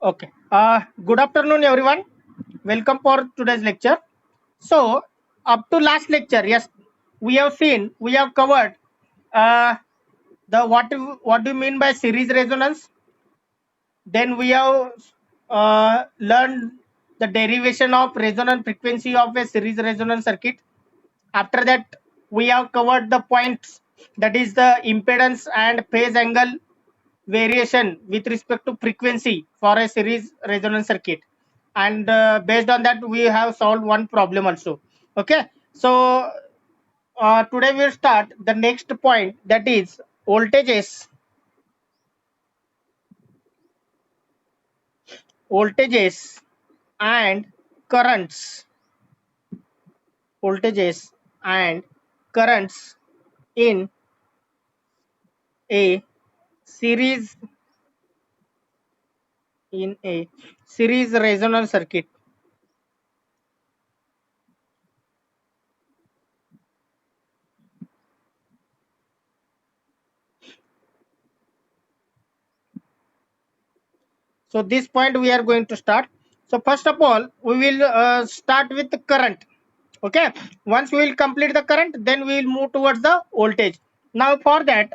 Okay. Good afternoon, everyone. Welcome for today's lecture. So, up to last lecture, yes, we have covered uh, the what do you mean by series resonance. Then we have learned the derivation of resonance frequency of a series resonance circuit. After that, we have covered the points, that is the impedance and phase angle variation with respect to frequency for a series resonance circuit, and based on that we have solved one problem also. Okay, so today we'll start the next point, that is voltages and currents voltages and currents in a series resonance circuit. So this point we are going to start. So first of all, we will start with the current. Okay, once we will complete the current, then we will move towards the voltage. Now for that,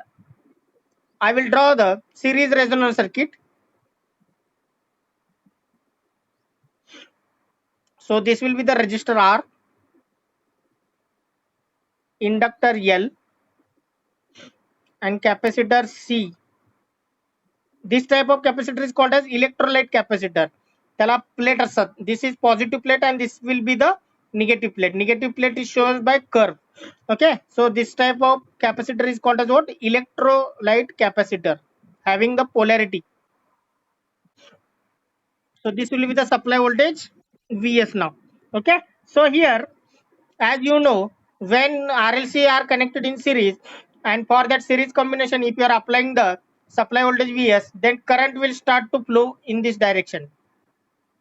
I will draw the series resonance circuit. So this will be the resistor R, inductor L, and capacitor C. This type of capacitor is called as electrolyte capacitor. त्याला plate असतात. This is positive plate and this will be the negative plate. Negative plate is shown by curve. Okay, so this type of capacitor is called as what? Electrolyte capacitor, having the polarity. So this will be the supply voltage Vs now. Okay, so here, as you know, when RLC are connected in series, and for that series combination, if you are applying the supply voltage Vs, then current will start to flow in this direction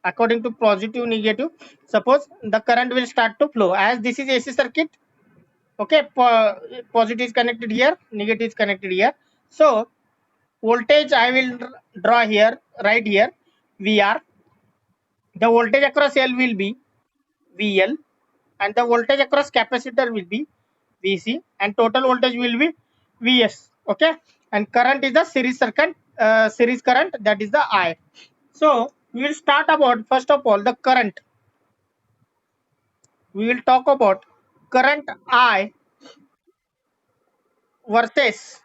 according to positive negative. Suppose the current will start to flow, as this is AC circuit. Okay, positive is connected here, negative is connected here. So voltage I will draw here, right here, VR. The voltage across L will be VL, and the voltage across capacitor will be VC, and total voltage will be Vs. Okay, and current is the series current, that is the I. So we will start about, first of all, the current. We will talk about current I versus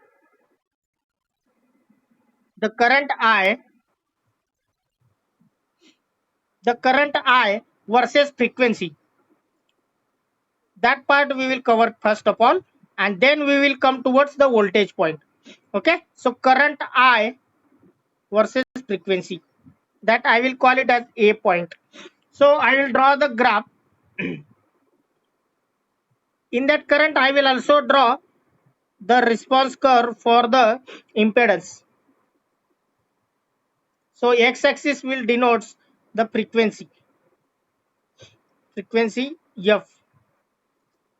the current I, versus frequency. That part we will cover first of all, and then we will come towards the voltage point. Okay, so current I versus frequency, that I will call it as A point. So I will draw the graph. In that current, I will also draw the response curve for the impedance. So x-axis will denotes the frequency F,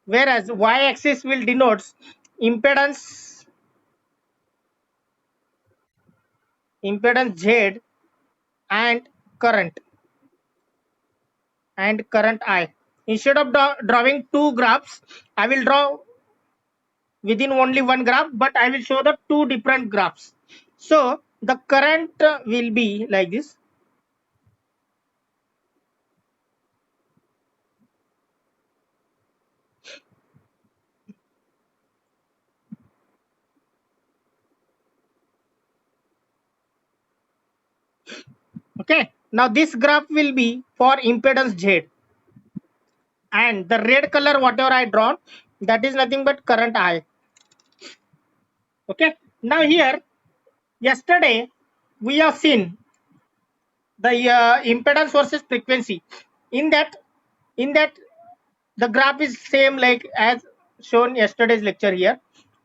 whereas y-axis will denotes impedance Z, and current I. Instead of drawing two graphs, I will draw within only one graph, but I will show the two different graphs. So the current will be like this. Okay, now this graph will be for impedance Z, and the red color whatever I drawn, that is nothing but current I. Okay, now here, yesterday we have seen the impedance versus frequency. In that the graph is same like as shown yesterday's lecture here,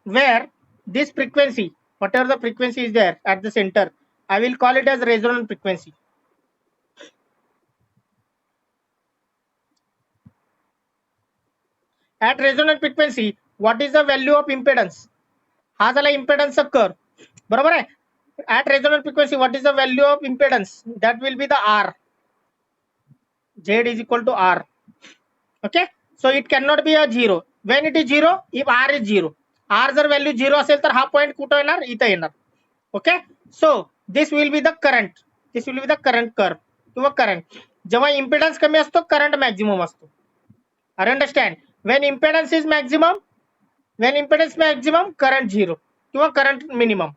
where this frequency, whatever the frequency is there at the center, I will call it as resonant frequency. At resonant frequency, what is the value of impedance? हा झाला impedance चा curve, बरोबर आहे. At resonant frequency, what is the value of impedance? That will be the R. Z is equal to R. Okay, so it cannot be a 0. When it is 0, if R is 0, R जर value 0 असेल तर हा point कुठं येणार, इथं येणार. Okay, so this will be the current. This will be the current curve किंवा current. जेव्हा impedance कमी असतो, current maximum असतो. I understand. When impedance is maximum, current 0 किंवा current minimum.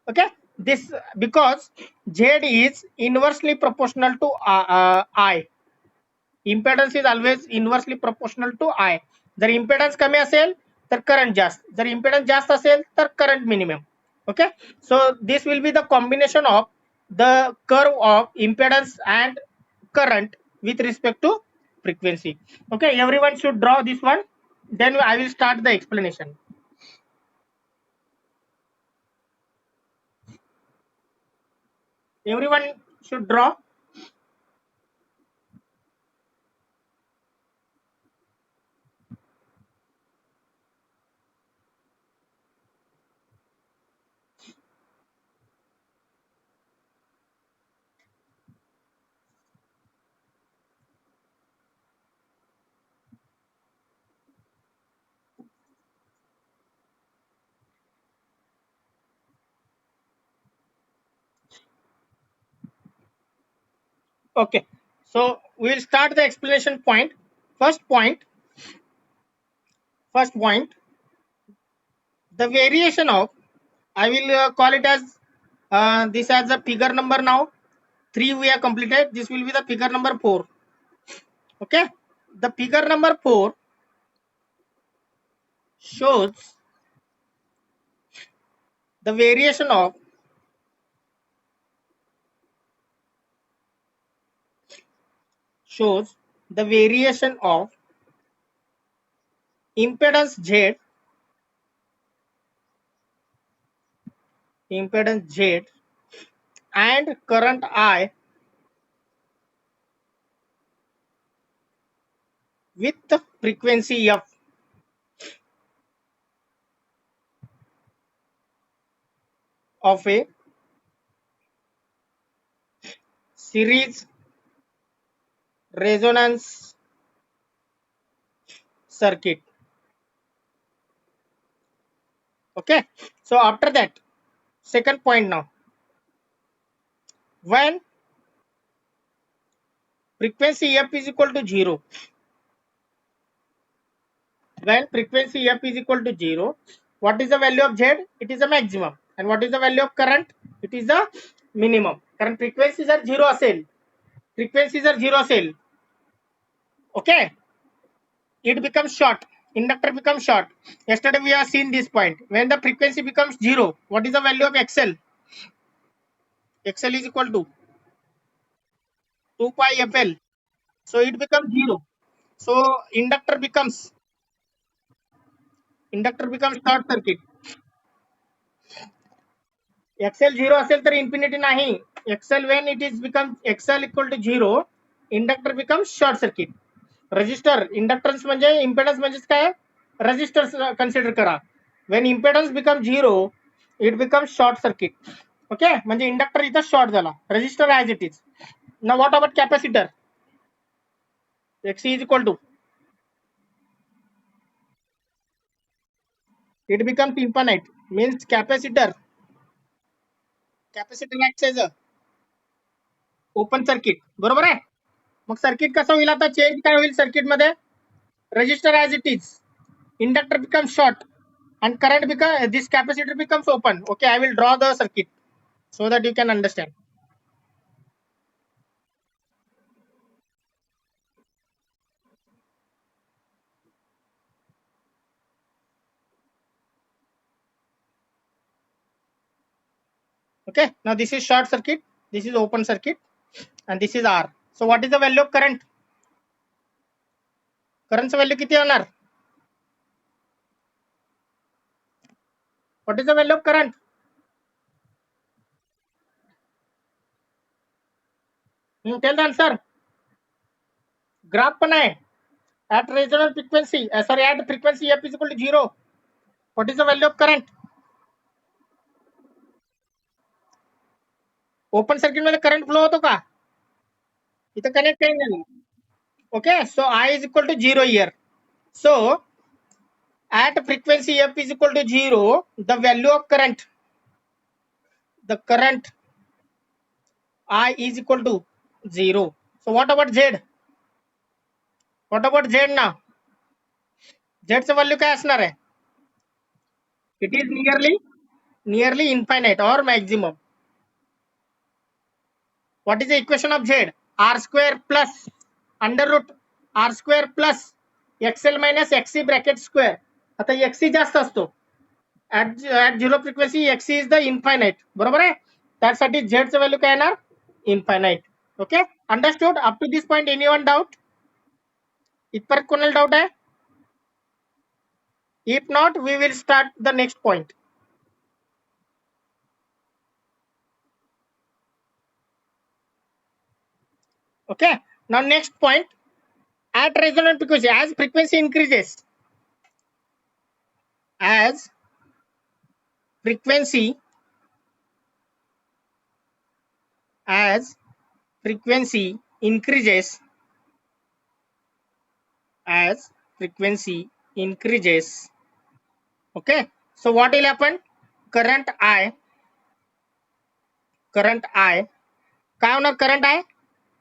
Okay, this because Z is inversely proportional to I. Impedance is always inversely proportional to I. जर impedance कमी असेल तर current जास्त, जर impedance जास्त असेल तर current minimum. Okay, so this will be the combination of the curve of impedance and current with respect to frequency. Okay, everyone should draw this one, then I will start the explanation. Everyone should draw. Okay, so we will start the explanation point. First point, the variation of, I will call it as this as a figure number. Now 3 we have completed, this will be the figure number 4. Okay, the figure number 4 shows the variation of impedance Z, and current I with the frequency F of a series resonance circuit. Okay, so after that, second point now, when frequency F is equal to 0, when frequency F is equal to 0, what is the value of Z? It is a maximum. And what is the value of current? It is the minimum. Current frequencies are 0 असेल, okay, it becomes short, inductor becomes short. Yesterday we have seen this point. When the frequency becomes 0, what is the value of XL? XL is equal to 2 pi FL. So it becomes 0. So inductor becomes short circuit. XL 0 असेल तर infinity नाही. XL when it is becomes XL equal to 0, inductor becomes short circuit. Resistor, inductance म्हणजे impedance म्हणजेच काय, resistors consider करा. When impedance becomes 0, it becomes short circuit. Okay, म्हणजे inductor इथं short झाला, resistor as it is. Now what about capacitor? Xc is equal to, it becomes infinite, means capacitor acts as a open circuit. बरोबर आहे. मग circuit कसं होईल, आता change काय होईल सर्किट मध्ये, resistor as it is, inductor become short and current become, this capacitor becomes open. Okay, I will draw the circuit so that you can understand. Okay, now this is short circuit, this is open circuit, and this is R. So what is the value of current? Current value किती होणार? What is the value of current? Tell the answer. Graph पण आहे. At resonant frequency, sorry, at frequency F is equal to 0, what is the value of current? Open circuit मध्ये current flow होतो का? इथं connect काही नाही. Okay, so I is equal to 0 here. So at frequency f is equal to 0, the value of current, the current I is equal to 0. So what about Z? What about Z now? Z चं value काय असणार आहे? It is nearly infinite or maximum. What is the equation of Z? R square plus under root R square plus XL minus XC bracket square. आता XC जास्त असतो. At zero frequency XC is the infinite. बरोबर आहे? त्यासाठी Z चं value काय येणार? Infinite. Okay? Understood? Up to this point anyone doubt? इथपर्यंत कोणाला डाऊट आहे? If not, we will start the next point. Okay. Now next point. At resonant frequency, as frequency increases, as frequency increases, as frequency increases, okay, so what will happen? Current I काय होणार? current I,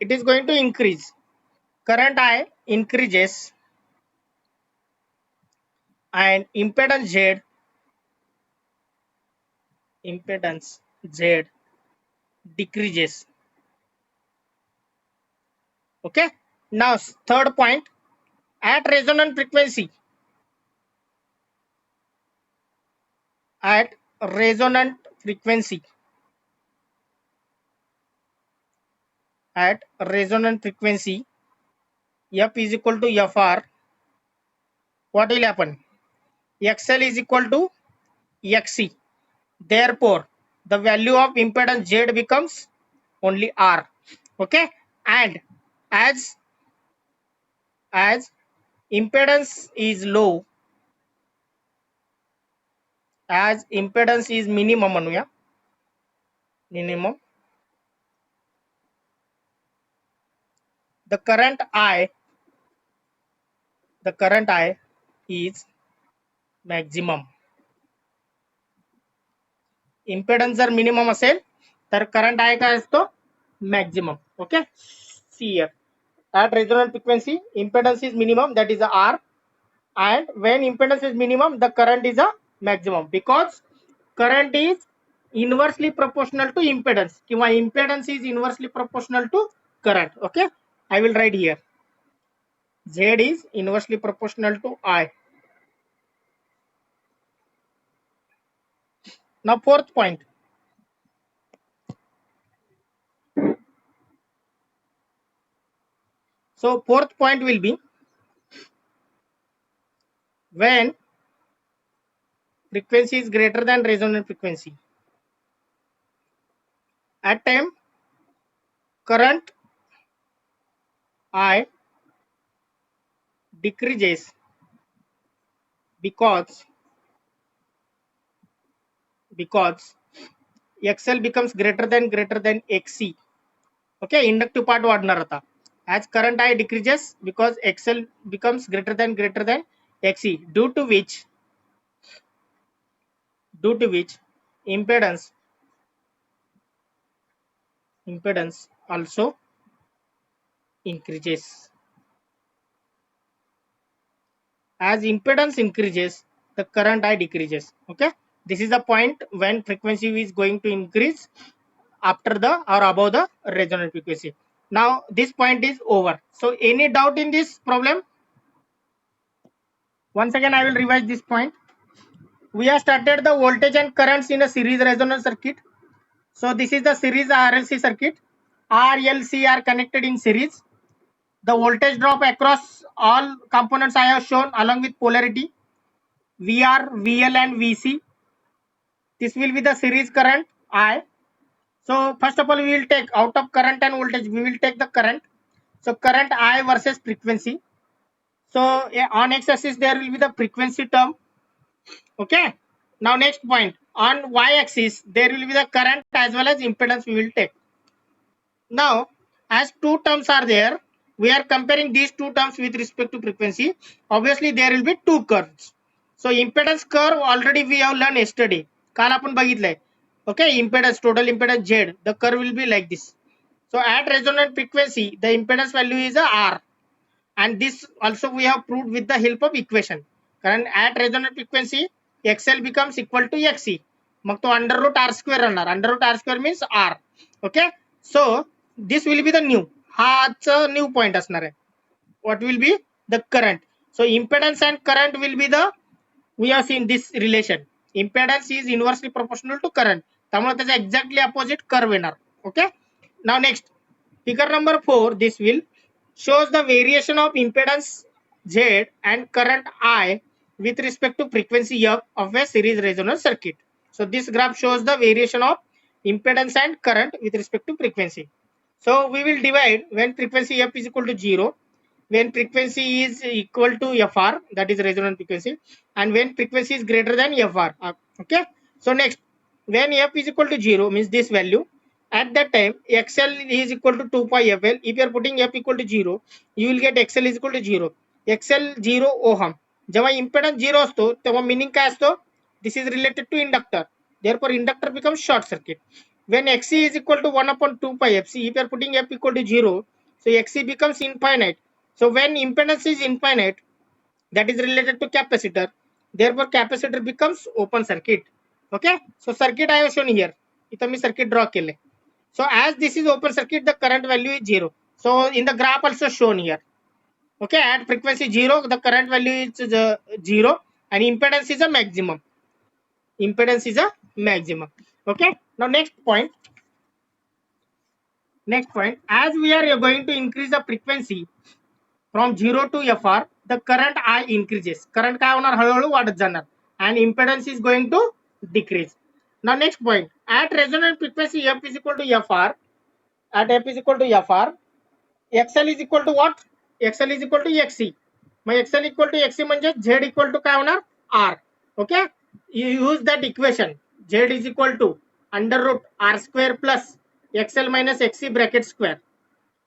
it is going to increase. Current I increases and impedance Z decreases. Okay, now third point, at resonant frequency, f is equal to fr, what will happen? XL is equal to XC, therefore the value of impedance Z becomes only R. Okay, and as impedance is low, as impedance is minimum म्हणूया, minimum, the current I is maximum. Impedance जर minimum असेल तर current I काय असतो? Maximum. Okay, see here, at resonant frequency impedance is minimum, that is a R, and when impedance is minimum the current is a maximum, because current is inversely proportional to impedance किंवा impedance is inversely proportional to current. Okay, I will write here, Z is inversely proportional to I. Now fourth point, so fourth point will be when frequency is greater than resonant frequency, at time current I decreases because XL becomes greater than XC. Okay, inductive part वाढणार आता, as current I decreases because XL becomes greater than XC, due to which impedance also increases. As impedance increases, the current I decreases. Okay, this is the point when frequency is going to increase after the or above the resonant frequency. Now this point is over. So any doubt in this problem? Once again I will revise this point. We have started the voltage and currents in a series resonance circuit. So this is the series RLC circuit. RLC are connected in series. The voltage drop across all components I have shown along with polarity, VR, VL and VC. This will be the series current I. So first of all we will take out of current and voltage, we will take the current. So current I versus frequency. So on x-axis there will be the frequency term. Okay. Now next point, on y-axis there will be the current as well as impedance we will take. Now as two terms are there, we are comparing these two terms with respect to frequency. Obviously there will be two curves. So impedance curve already we have learned yesterday, काल आपण बघितलंय. Okay, impedance, total impedance Z, the curve will be like this. So at resonant frequency the impedance value is a R, and this also we have proved with the help of equation. कारण at resonant frequency XL becomes equal to XC, मग तो under root R square राहणार. Under root R square means R. Okay, so this will be the new, हाच new point असणार आहे. what will be the current. So impedance and current will be the, we have seen this relation, impedance is inversely proportional to current, त्यामुळे त्याचा exactly opposite curve येणार. Okay, now next figure number 4, this will shows the variation of impedance Z and current I with respect to frequency f of a series resonance circuit. So this graph shows the variation of impedance and current with respect to frequency. So we will divide when frequency f is equal to 0, when frequency is equal to fr, that is resonant frequency, and when frequency is greater than fr. Okay, so next, when f is equal to 0 means this value, at that time xl is equal to 2 pi fl. If you are putting f equal to 0, you will get xl is equal to 0. xl 0 ohm. जेव्हा impedance 0 असतो तेव्हा meaning काय असतो, this is related to inductor, therefore inductor becomes short circuit. When xc is equal to 1 upon 2 pi fc, if you are putting f equal to 0, so xc becomes infinite. So when impedance is infinite, that is related to capacitor, therefore capacitor becomes open circuit. Okay, so circuit I have shown here, इथं मी circuit draw केले. So as this is open circuit, the current value is 0. So in the graph also shown here. Okay, at frequency 0 the current value is 0 and impedance is a maximum. Impedance is a maximum. Okay, now next point, as we are going to increase the frequency from 0 to fr, the current I increases. Current काय होणार, हळूहळू वाढत जाणार, and impedance is going to decrease. Now next point, at resonant frequency f is equal to fr, at f is equal to fr, xl is equal to what, xl is equal to xc. Mug xl equal to xc म्हणजे z equal to काय होणार, r. Okay, you use that equation, z is equal to under root r square plus xl minus xc bracket square.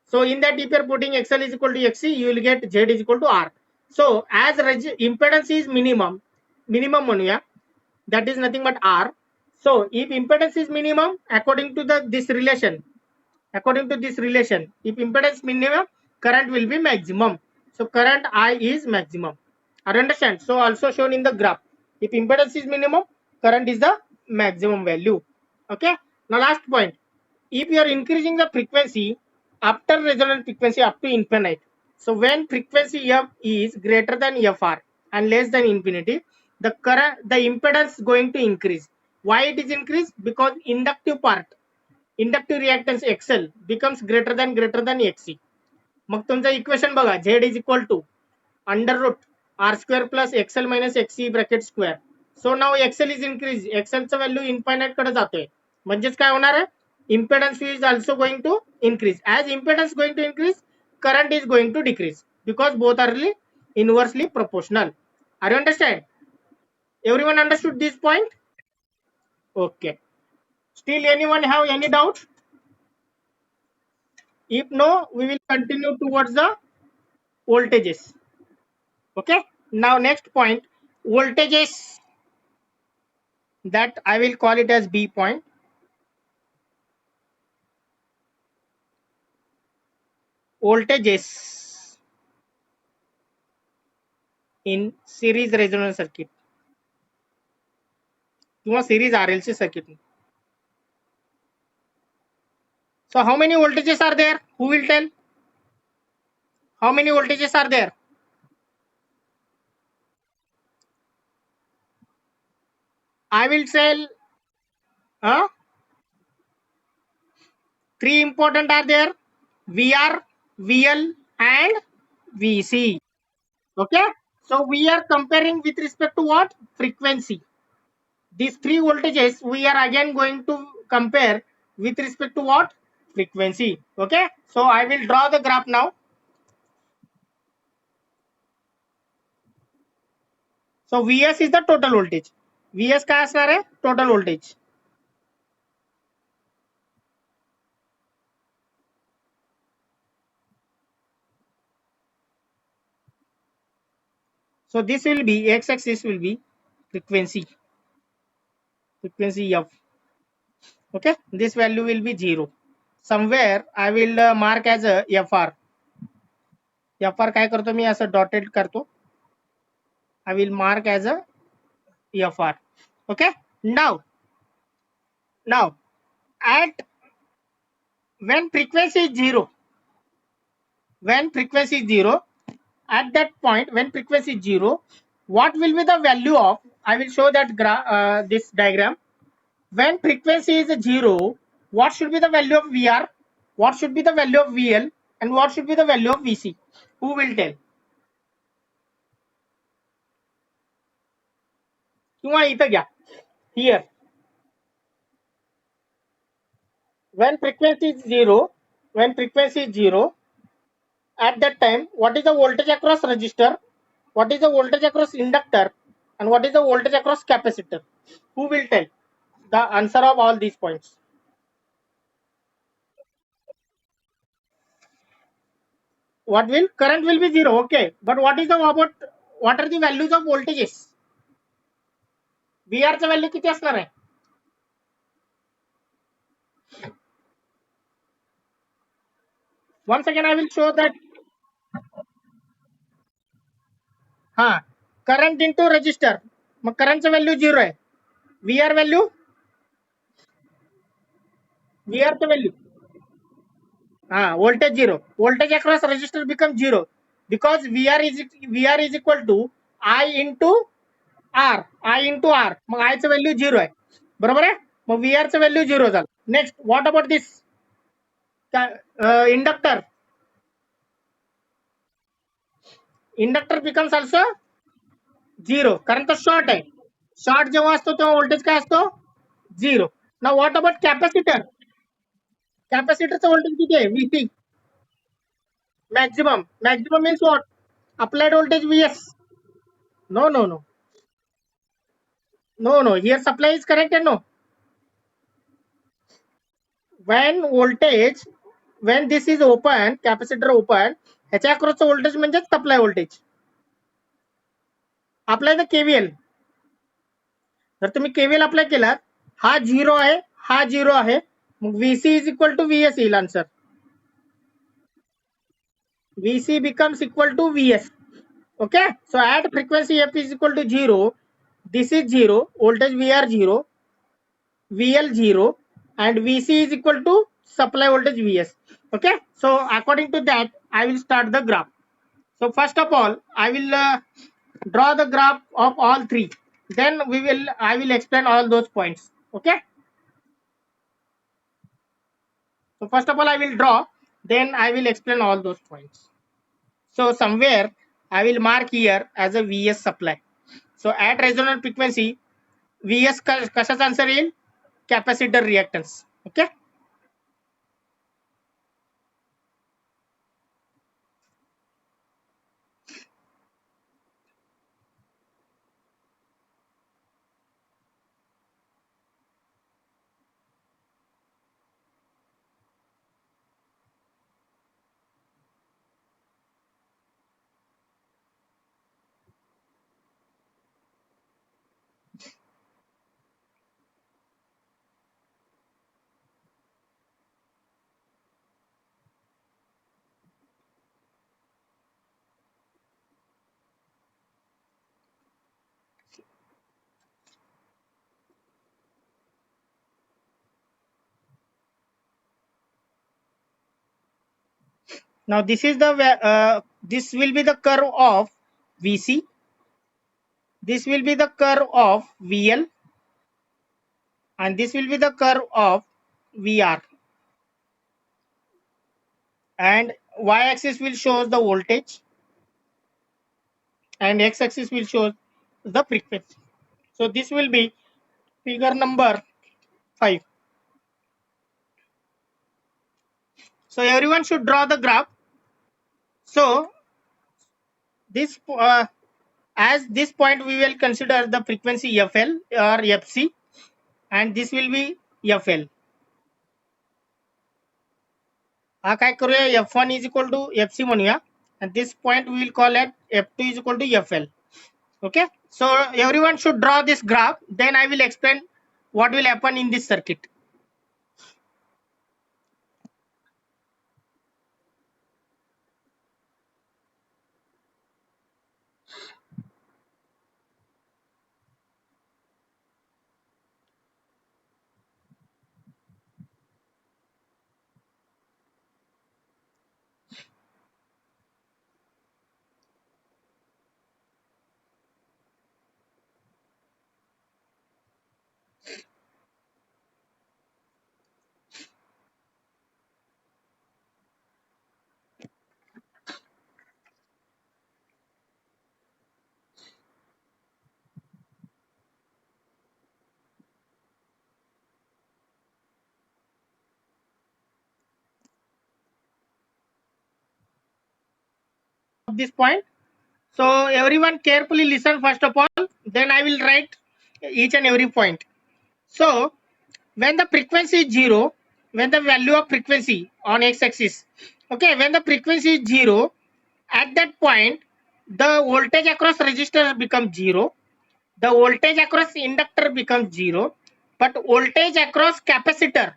So in that, if you are putting xl is equal to xc, you will get z is equal to r. So as impedance is minimum म्हणूया, that is nothing but r. So if impedance is minimum, according to this relation, if impedance minimum, current will be maximum. So current I is maximum. I understand. So also shown in the graph, if impedance is minimum, current is the maximum value. Okay, now last point, if you are increasing the frequency after resonant frequency up to infinite, so when frequency f is greater than fr and less than infinity, the impedance going to increase. Why it is increased? Because inductive part, inductive reactance xl becomes greater than xc. मग तुमचं equation बघा, z is equal to under root r square plus xl minus xc bracket square. So now xl is increased, xl चा value infinite कडे जातोय, म्हणजेच काय होणार आहे, impedance is also going to increase. As impedance going to increase, current is going to decrease, because both are inversely proportional. Are you understand? Everyone understood this point? Okay, still anyone have any doubt? If no, we will continue towards the voltages. Okay, now next point, voltages, that I will call it as B point. Voltages in series resonance circuit किंवा series RLC circuit. So how many voltages are there? Who will tell? How many voltages are there? I will tell. Three important are there: VR, VL, and VC. Okay. So we are comparing with respect to what? Frequency. These three voltages we are again going to compare with respect to what? Frequency. Okay. So I will draw the graph now. So Vs is the total voltage. Vs काय असणार आहे? Total voltage. So this will be x-axis will be frequency f. Okay, this value will be 0. Somewhere I will mark as a fr. fr काय करतो मी असं dotted करतो. I will mark as a fr. Okay, now at when frequency is 0, at that point when frequency is 0, what will be the value of, I will show that this diagram. When frequency is 0, what should be the value of VR, what should be the value of VL, and what should be the value of VC? Who will tell? किंवा इथं घ्या, here when frequency is 0, at that time what is the voltage across resistor, what is the voltage across inductor, and what is the voltage across capacitor? Who will tell the answer of all these points? What will current will be 0, okay, but what is the about, what are the values of voltages? VR चा value किती असणार आहे? Once again I will show that. हा, current into register, मग करंटचं value 0 आहे. VR value, VR चं value voltage 0, voltage across resistor becomes 0 because VR is equal to I into R. Mug I चं value 0 आहे, बरोबर आहे. मग VR चं value 0 झालं. Next what about this inductor? Inductor becomes also 0 कारण तो शॉर्ट आहे. शॉर्ट जेव्हा असतो तेव्हा व्होल्टेज काय असतो? 0. Now what about capacitor? कॅपॅसिटरचं व्होल्टेज किती आहे? VC maximum means what? Applied voltage Vs. No, here supply is correct and no. When voltage, when this is open, capacitor open, ह्याच्या अक्रॉस व्होल्टेज म्हणजे supply voltage. Apply the KVL. जर तुम्ही KVL apply केलात, हा 0 आहे, हा 0 आहे, मग VC is equal to VS येईल answer. VC becomes equal to VS. Okay, so at frequency f is equal to 0, this is 0, voltage VR 0, VL 0, and VC is equal to supply voltage VS. Okay, so according to that I will start the graph. So first of all I will draw the graph of all three, then I will explain all those points. Okay, so first of all I will draw, then I will explain all those points. So somewhere I will mark here as a VS supply. So at resonant frequency VS कशाचा answer येईल? Capacitor reactance. Okay, now this is the this will be the curve of VC, this will be the curve of VL, and this will be the curve of VR, and y-axis will show the voltage and x-axis will show the frequency. So this will be figure number 5. So everyone should draw the graph. So this as this point we will consider the frequency FL or FC, and this will be FL. हा काय करूया, F1 is equal to FC म्हणूया, and this point we will call it F2 is equal to FL. Okay, so everyone should draw this graph, then I will explain what will happen in this circuit. This point, so everyone carefully listen first of all, then I will write each and every point. So when the frequency is 0, when the value of frequency on x-axis, okay, when the frequency is 0, at that point the voltage across resistor becomes 0, the voltage across inductor becomes 0, but voltage across capacitor,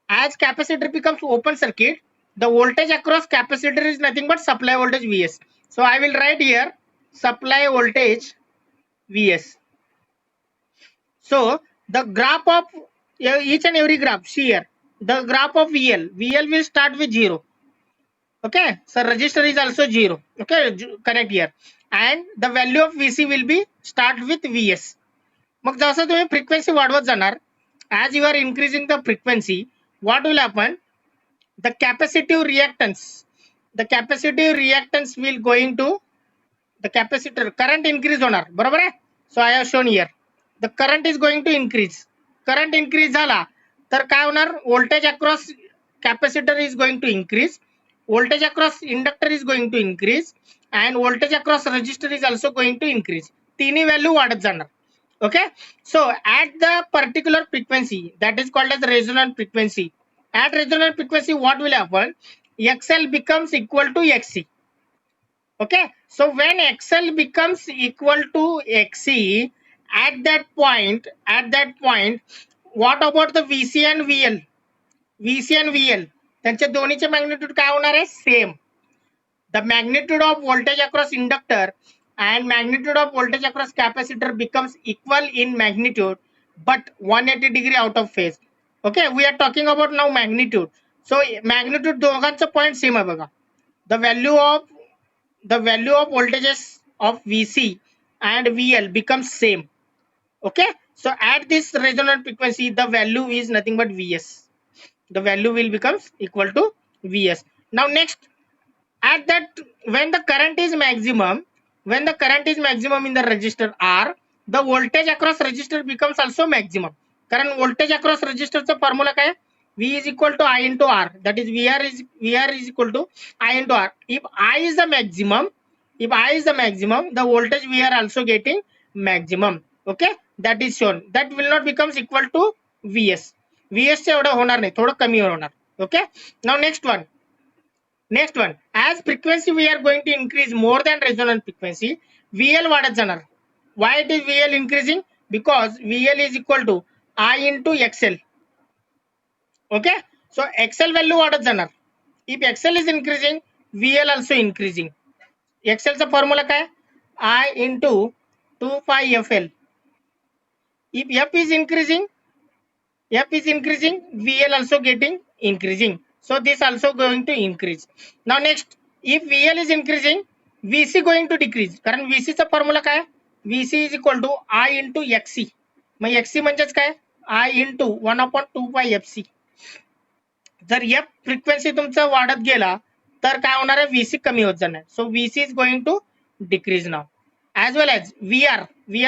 as capacitor becomes open circuit, the voltage across capacitor is nothing but supply voltage Vs. So I will write here supply voltage Vs. So the graph of each and every graph, see here, the graph of VL will start with 0. Okay, so resistor is also 0. Okay, connect here, and the value of VC will be start with Vs. मग जसं तुम्ही frequency वाढवत जाणार, as you are increasing the frequency, what will happen? The capacitive reactance will going to the capacitor current increase होणार, बरोबर आहे. So I have shown here the current is going to increase. Current increase झाला तर काय होणार? Voltage across capacitor is going to increase, voltage across inductor is going to increase, and voltage across resistor is also going to increase. तिन्ही value वाढत जाणार. Okay, so at the particular frequency, that is called as resonant frequency, at resonant frequency what will happen? XL becomes equal to XC. Okay, so when XL becomes equal to XC, at that point, what about the VC and VL? VC and VL, त्यांचे दोन्हीचे magnitude काय होणार आहे? Same. The magnitude of voltage across inductor and magnitude of voltage across capacitor becomes equal in magnitude, but 180 degree out of phase. Okay, we are talking about now magnitude. So magnitude दोघांचं point same आहे बघा. The value of voltages of VC and VL becomes same. Okay, so at this resonant frequency the value is nothing but Vs. The value will becomes equal to Vs. Now next, at that when the current is maximum, in the resistor R, the voltage across resistor becomes also maximum. कारण voltage across resistor चा formula काय? V is equal to I into R, that is VR is equal to I into R. If I is the maximum, the voltage we are also getting maximum. Okay, that is shown. That will not becomes equal to Vs. Vs चे एवढं होणार नाही, थोडं कमी होणार. Okay, now next one, as frequency we are going to increase more than resonant frequency, VL वाढत जाणार. Why it is VL increasing? Because VL is equal to I into XL. Okay, so XL value वाढत जाणार. If XL is increasing, VL also increasing. XL चा formula काय? I into 2 pi FL. If F is increasing, VL also getting increasing. So this also going to increase. Now next, if VL is increasing, VC going to decrease. कारण VC चा formula काय? VC is equal to I into XC. Mug XC म्हणजेच काय? I into 1/2 pi FC. जर F frequency तुमचा वाढत गेला तर काय होणार आहे? VC कमी होत जाणार. So VC is going to decrease now. As well as VR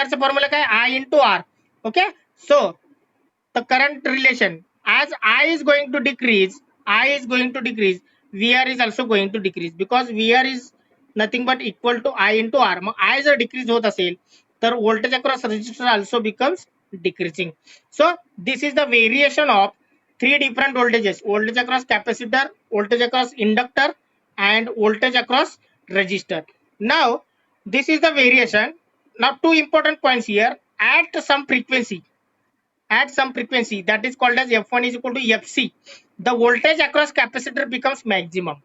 चा फॉर्म्युला काय? I into R. Okay, so the current relation, as I is going to decrease, VR is also going to decrease, because VR is nothing but equal to I into R. Mug I जर decrease होत असेल तर voltage across resistor also becomes decreasing. So this is the variation of three different voltages: voltage across capacitor, voltage across inductor, and voltage across resistor. Now this is the variation. Now two important points here. At some frequency, that is called as F1 is equal to FC, the voltage across capacitor becomes maximum.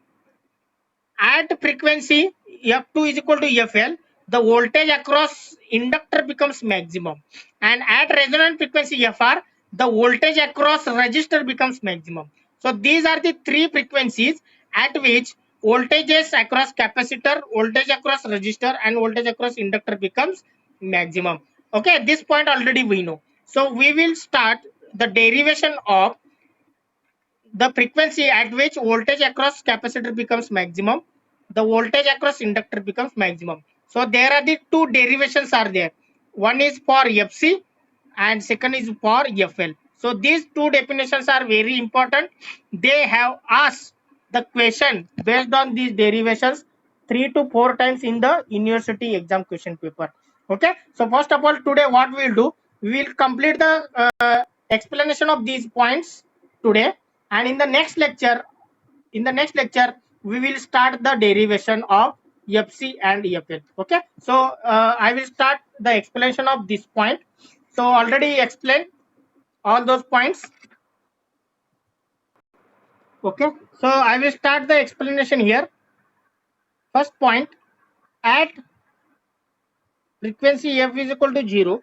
At frequency F2 is equal to FL, the voltage across inductor becomes maximum. And at resonant frequency FR, the voltage across resistor becomes maximum. So these are the three frequencies at which voltages across capacitor, voltage across resistor, and voltage across inductor becomes maximum. Okay, this point already we know. So we will start the derivation of the frequency at which voltage across capacitor becomes maximum, the voltage across inductor becomes maximum. So there are the two derivations are there. One is for FC and second is for FL. So these two definitions are very important. They have asked the question based on these derivations 3 to 4 times in the university exam question paper. Okay. So first of all, today what we will do, we will complete the explanation of these points today, and in the next lecture, we will start the derivation of FC and FL. Okay. So I will start the explanation of this point. So already explained all those points. Okay. So I will start the explanation here. First point, at frequency F is equal to 0,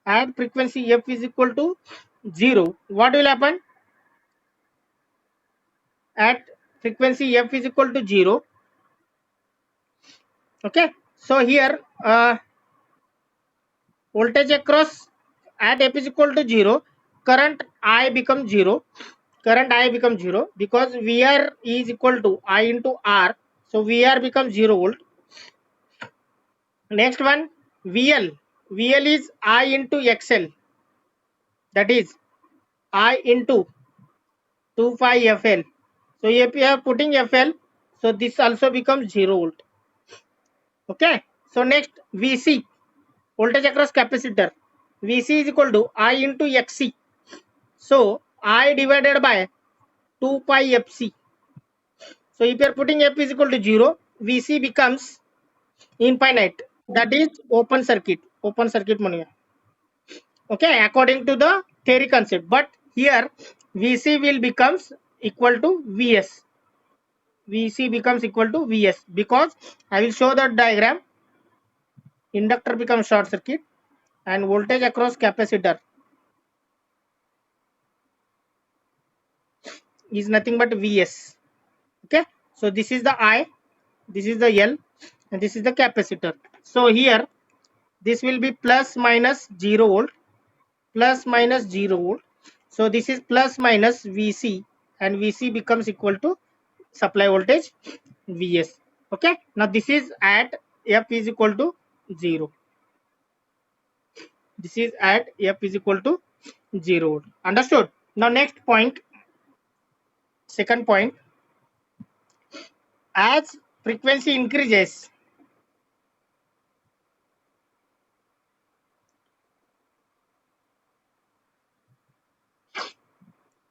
at frequency F is equal to 0, what will happen? At frequency F is equal to 0. Okay. So here voltage across at F is equal to 0, current I becomes 0. Current I becomes 0 because VR is equal to I into R. So VR becomes 0 volt. Next one, VL. VL is I into XL. That is I into 2 pi FL. So if you are putting FL, so this also becomes 0 volt. Okay. So next, VC, voltage across capacitor. VC is equal to I into XC. So I divided by 2 pi FC. So if you are putting F is equal to 0, VC becomes infinite. That is open circuit. Open circuit म्हणूया. Okay, according to the theory concept. But here VC will becomes equal to VS. VC becomes equal to VS because I will show the diagram. Inductor becomes short circuit and voltage across capacitor is nothing but VS. Okay, so this is the I, this is the L, and this is the capacitor. So here this will be plus minus 0 volt, plus minus 0 volt. So this is plus minus VC, and VC becomes equal to supply voltage VS. Okay, now this is at F is equal to 0. This is at F is equal to 0 volt. Understood? Now next point, second point, as frequency increases,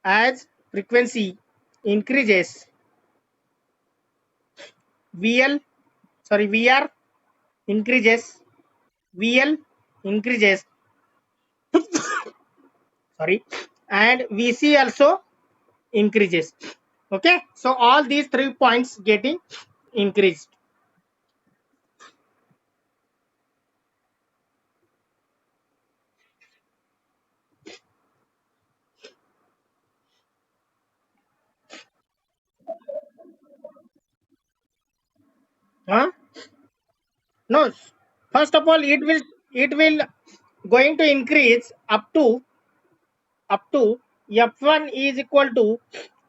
as frequency increases, VR increases, VL increases, sorry, and VC also increases. Okay, so all these 3 points getting increased. Huh? No, first of all, it will going to increase up to F1 is equal to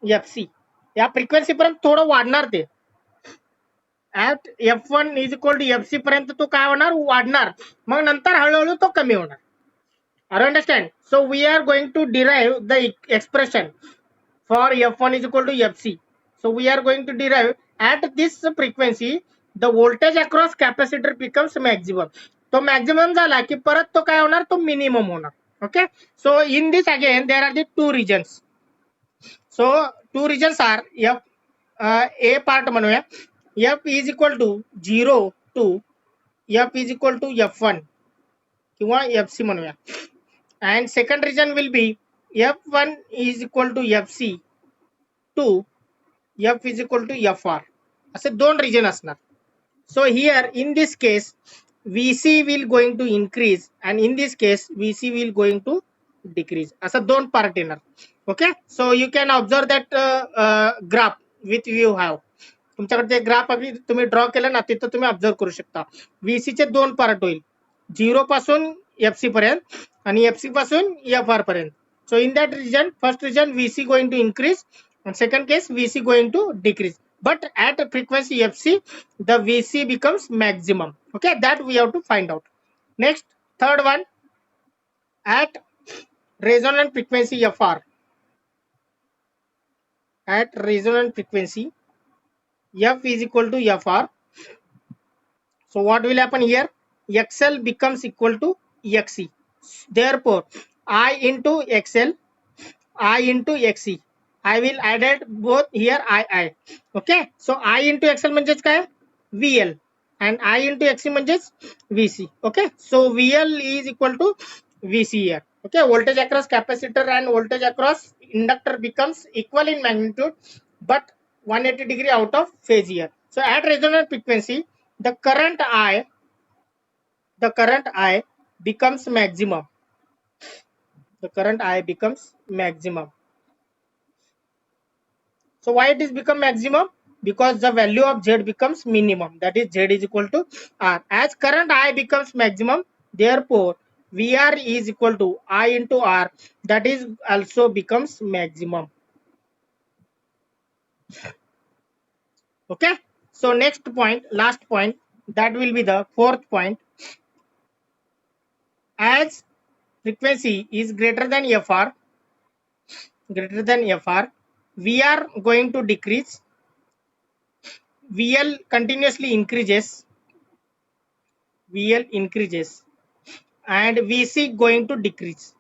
FC. या frequency पर्यंत थोडं वाढणार ते. At F1 is equal to FC पर्यंत तो काय होणार, वाढणार. मग नंतर हळूहळू तो कमी होणार. Are understand? So we are going to derive the expression for F1 is equal to FC. So we are going to derive at this frequency the voltage across capacitor becomes maximum. तो maximum झाला की परत तो काय होणार, तो minimum होणार. Okay, so in this again there are the two regions. So two regions are F, A part म्हणूया. F is equal to 0 to F is equal to F1 किंवा FC म्हणूया. And second region will be F1 is equal to FC to F is equal to FR. असे दोन region असणार. So here in this case VC will going to increase and in this case VC will going to decrease. असं दोन part येणार. Okay, so you can observe that graph with you have. तुमच्याकडे graph अगदी तुम्ही draw केलं ना तिथं तुम्ही ऑब्झर्व करू शकता. VC चे दोन पार्ट होईल, 0 पासून FC पर्यंत आणि FC पासून FR पर्यंत. So in that region, first region VC going to increase and second case VC going to decrease. But at frequency FC, the VC becomes maximum. Okay, that we have to find out. Next, third one, at resonant frequency FR. At resonant frequency F is equal to FR. So what will happen here? XL becomes equal to XC. Therefore, I into XL, I into XC. I will add it both here I. Okay. So I into XL म्हणजेच काय? VL and I into XC म्हणजेच VC. Okay. So VL is equal to VC here. Okay. Voltage across capacitor and voltage across inductor becomes equal in magnitude, but 180 degree out of phase here. So at resonant frequency, the current I becomes maximum. The current I becomes maximum. So why it is become maximum? Because the value of Z becomes minimum. That is Z is equal to R. As current I becomes maximum, therefore VR is equal to I into R. That is also becomes maximum. Okay. So next point, last point, that will be the fourth point. As frequency is greater than FR, we are going to decrease. VL continuously increases. VL increases and VC going to decrease.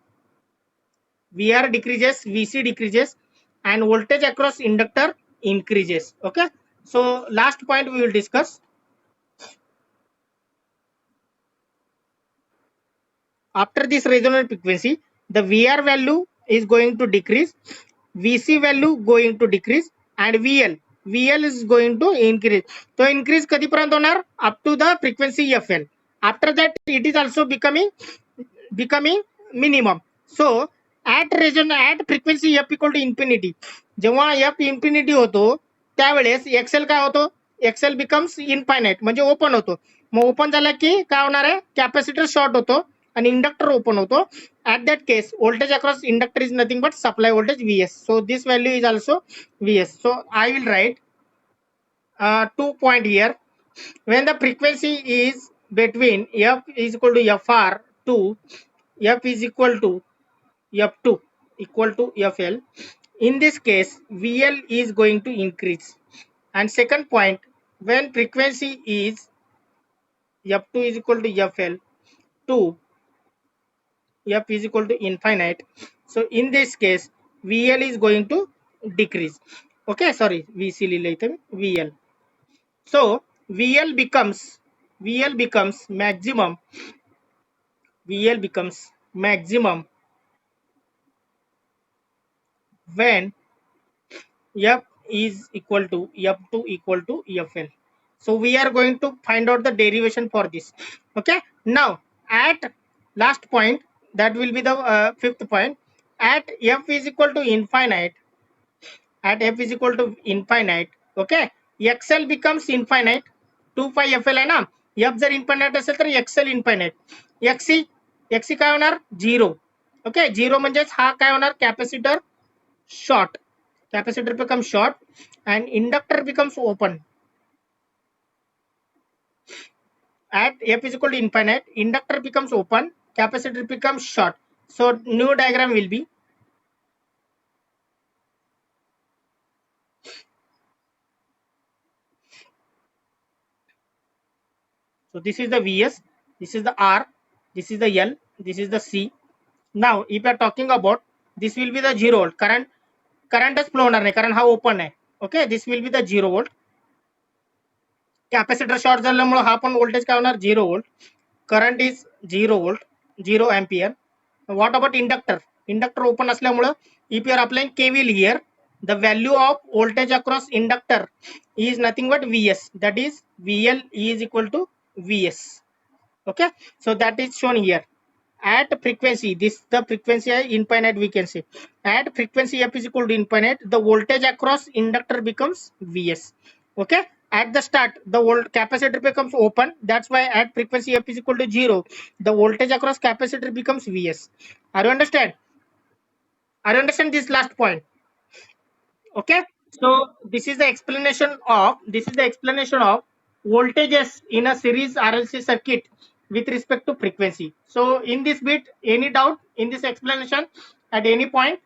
VR decreases, VC decreases, and voltage across inductor increases. Okay. So last point we will discuss. After this resonant frequency, the VR value is going to decrease, VC value going to decrease, and VL is going to increase. So increase कधीपर्यंत होणार? Up to the frequency FL. After that, it is also becoming minimum. So at frequency F equal to infinity, जेव्हा F infinity होतो त्यावेळेस XL काय होतो? XL becomes infinite म्हणजे open होतो. मग open झाला की काय होणार आहे? कॅपॅसिटर शॉर्ट होतो आणि इंडक्टर ओपन होतो. At that case, voltage across inductor is nothing but supply voltage Vs. So this value is also Vs. So I will write 2 point here. When the frequency is between F is equal to FR to F is equal to F2 equal to FL, in this case VL is going to increase. And second point, when frequency is F2 is equal to FL to F is equal to infinite, so in this case VL is going to decrease. Okay, sorry, VC VL. So VL becomes maximum. VL becomes maximum when F is equal to F2 equal to FL. So we are going to find out the derivation for this. Okay. Now at last point, that will be the fifth point. At F is equal to infinite. At F is equal to infinite. Okay. XL becomes infinite. 2 pi FL है ना. F जर infinite असेल तर XL infinite. XC काय होणार? 0. Okay. 0 म्हणजेच हा काय होणार? Capacitor short. Capacitor becomes short and inductor becomes open. At F is equal to infinite, inductor becomes open, capacitor becomes short. So new diagram will be, so this is the Vs, this is the R, this is the L, this is the C. Now if you are talking about, this will be the 0 volt. Current is flow होणार नाही कारण हा open आहे. Okay, this will be the 0 volt. Capacitor short झाल्यामुळे हा पण voltage काय होणार 0 volt. Current is 0 volt 0 ampere. What about inductor? Inductor open असल्यामुळे if you are applying KVL here, the value of voltage across inductor is nothing but Vs, that is VL is equal to Vs. Okay, so that is shown here. At frequency, this the frequency infinite, we can say at frequency f is equal to infinite, the voltage across inductor becomes Vs. Okay, at the start the volt capacitor becomes open, that's why at frequency f is equal to 0, the voltage across capacitor becomes Vs. Are you understand? Are you understand this last point? Okay, so this is the explanation of voltages in a series RLC circuit with respect to frequency. So in this bit, any doubt in this explanation at any point?